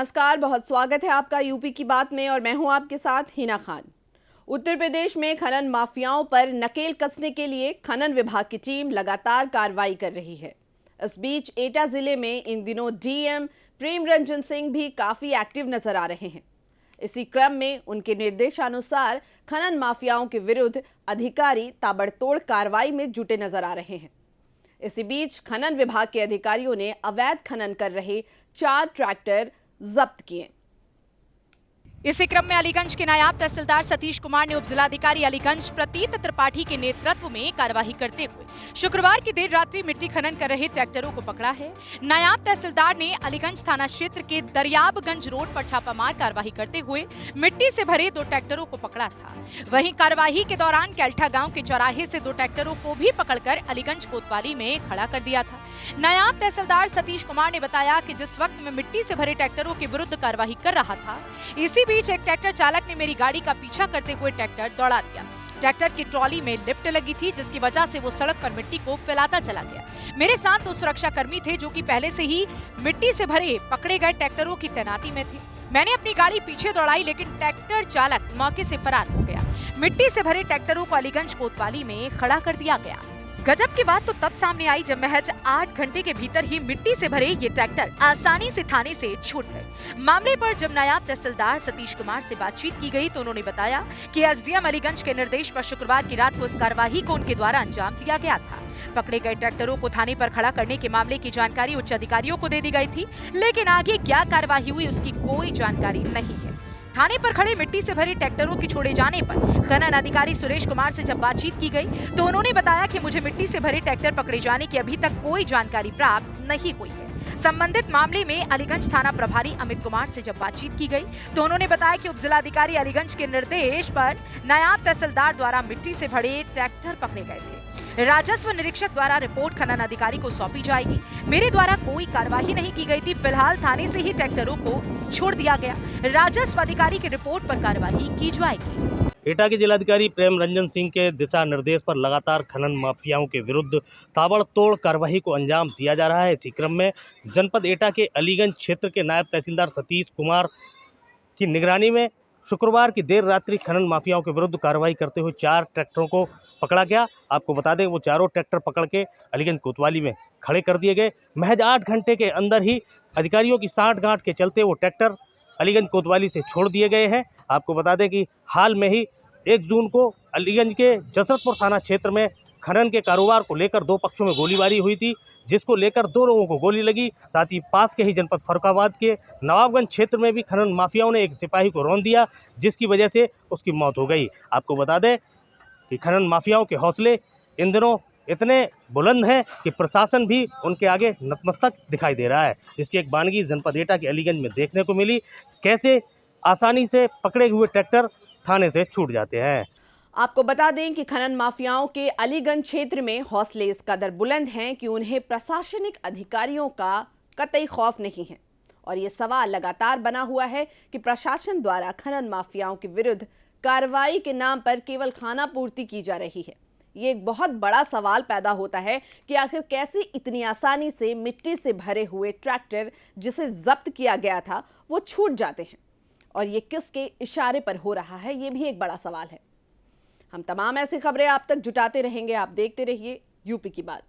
नमस्कार, बहुत स्वागत है आपका यूपी की बात में और मैं हूं आपके साथ हिना खान। उत्तर प्रदेश में खनन माफियाओं पर नकेल कसने के लिए खनन विभाग की टीम लगातार कार्रवाई कर रही है। इस बीच एटा जिले में इन दिनों डीएम प्रेम रंजन सिंह भी काफी एक्टिव नजर आ रहे हैं। इसी क्रम में उनके निर्देशानुसार खनन माफियाओं के विरुद्ध अधिकारी ताबड़तोड़ कार्रवाई में जुटे नजर आ रहे हैं। इसी बीच खनन विभाग के अधिकारियों ने अवैध खनन कर रहे 4 ट्रैक्टर जब्त किए। इसी क्रम में अलीगंज के नायब तहसीलदार सतीश कुमार ने उप जिलाधिकारी अलीगंज प्रतीत त्रिपाठी के नेतृत्व में कार्यवाही करते हुए शुक्रवार की देर रात्रि मिट्टी खनन कर रहे ट्रैक्टरों को पकड़ा है। नायब तहसीलदार ने अलीगंज थाना क्षेत्र के दरियाबगंज रोड पर छापामार कार्यवाही करते हुए मिट्टी से भरे 2 ट्रैक्टरों को पकड़ा था। वहीं कार्यवाही के दौरान कैल्ठा गांव के चौराहे से 2 ट्रैक्टरों को भी पकड़कर अलीगंज कोतवाली में खड़ा कर दिया था। नायब तहसीलदार सतीश कुमार ने बताया कि जिस वक्त मैं मिट्टी से भरे ट्रैक्टरों के विरुद्ध कार्यवाही कर रहा था, इसी बीच एक ट्रैक्टर चालक ने मेरी गाड़ी का पीछा करते हुए ट्रैक्टर दौड़ा दिया। ट्रैक्टर की ट्रॉली में लिफ्ट लगी थी, जिसकी वजह से वो सड़क पर मिट्टी को फैलाता चला गया। मेरे साथ 2 सुरक्षा कर्मी थे जो कि पहले से ही मिट्टी से भरे पकड़े गए ट्रैक्टरों की तैनाती में थे। मैंने अपनी गाड़ी पीछे दौड़ाई, लेकिन ट्रैक्टर चालक मौके से फरार हो गया। मिट्टी से भरे ट्रैक्टरों को अलीगंज कोतवाली में खड़ा कर दिया गया। गजब की बात तो तब सामने आई जब महज 8 घंटे के भीतर ही मिट्टी से भरे ये ट्रैक्टर आसानी से थाने से छूट गए। मामले पर जब नायब तहसीलदार सतीश कुमार से बातचीत की गई तो उन्होंने बताया कि एसडीएम अलीगंज के निर्देश पर शुक्रवार की रात को इस कार्यवाही को उनके द्वारा अंजाम दिया गया था। पकड़े गए ट्रैक्टरों को थाने पर खड़ा करने के मामले की जानकारी उच्च अधिकारियों को दे दी गई थी, लेकिन आगे क्या कार्यवाही हुई उसकी कोई जानकारी नहीं है। थाने पर खड़े मिट्टी से भरे ट्रैक्टरों के छोड़े जाने पर खनन अधिकारी सुरेश कुमार से जब बातचीत की गई तो उन्होंने बताया कि मुझे मिट्टी से भरे ट्रैक्टर पकड़े जाने की अभी तक कोई जानकारी प्राप्त नहीं हुई है। संबंधित मामले में अलीगंज थाना प्रभारी अमित कुमार से जब बातचीत की गई तो उन्होंने बताया कि उप जिलाधिकारी अलीगंज के निर्देश पर नायब तहसीलदार द्वारा मिट्टी से भरे ट्रैक्टर पकड़े गए थे। राजस्व निरीक्षक द्वारा रिपोर्ट खनन अधिकारी को सौंपी जाएगी। मेरे द्वारा कोई कार्यवाही नहीं की गई थी। फिलहाल थाने से ही ट्रैक्टरों को छोड़ दिया गया। राजस्व अधिकारी की रिपोर्ट पर कार्यवाही की जाएगी। एटा के जिलाधिकारी प्रेम रंजन सिंह के दिशा निर्देश पर लगातार खनन माफियाओं के विरुद्ध ताबड़तोड़ कार्रवाई को अंजाम दिया जा रहा है। इसी क्रम में जनपद एटा के अलीगंज क्षेत्र के नायब तहसीलदार सतीश कुमार की निगरानी में शुक्रवार की देर रात्रि खनन माफियाओं के विरुद्ध कार्रवाई करते हुए 4 ट्रैक्टरों को पकड़ा गया। आपको बता दें वो चारों ट्रैक्टर पकड़ के अलीगंज कोतवाली में खड़े कर दिए गए। महज 8 घंटे के अंदर ही अधिकारियों की साठगांठ के चलते वो ट्रैक्टर अलीगंज कोतवाली से छोड़ दिए गए हैं। आपको बता दें कि हाल में ही 1 जून को अलीगंज के जसरतपुर थाना क्षेत्र में खनन के कारोबार को लेकर 2 पक्षों में गोलीबारी हुई थी, जिसको लेकर 2 लोगों को गोली लगी। साथ ही पास के ही जनपद फर्रुखाबाद के नवाबगंज क्षेत्र में भी खनन माफियाओं ने एक सिपाही को रौंद दिया, जिसकी वजह से उसकी मौत हो गई। आपको बता दें कि खनन माफियाओं के हौसले इन दिनों इतने बुलंद हैं कि प्रशासन भी उनके आगे नतमस्तक दिखाई दे रहा है, जिसकी एक बानगी जनपद एटा के अलीगंज में देखने को मिली। कैसे आसानी से पकड़े हुए ट्रैक्टर थाने से छूट जाते हैं। आपको बता दें कि खनन माफियाओं के अलीगंज क्षेत्र में हौसले इस कदर बुलंद हैं कि उन्हें प्रशासनिक अधिकारियों का कतई खौफ नहीं है। और ये सवाल लगातार बना हुआ है कि प्रशासन द्वारा खनन माफियाओं के विरुद्ध कार्रवाई के नाम पर केवल खाना पूर्ति की जा रही है। ये एक बहुत बड़ा सवाल पैदा होता है कि आखिर कैसे इतनी आसानी से मिट्टी से भरे हुए ट्रैक्टर जिसे जब्त किया गया था वो छूट जाते हैं, और ये किसके इशारे पर हो रहा है, ये भी एक बड़ा सवाल है। हम तमाम ऐसी खबरें आप तक जुटाते रहेंगे। आप देखते रहिए यूपी की बात।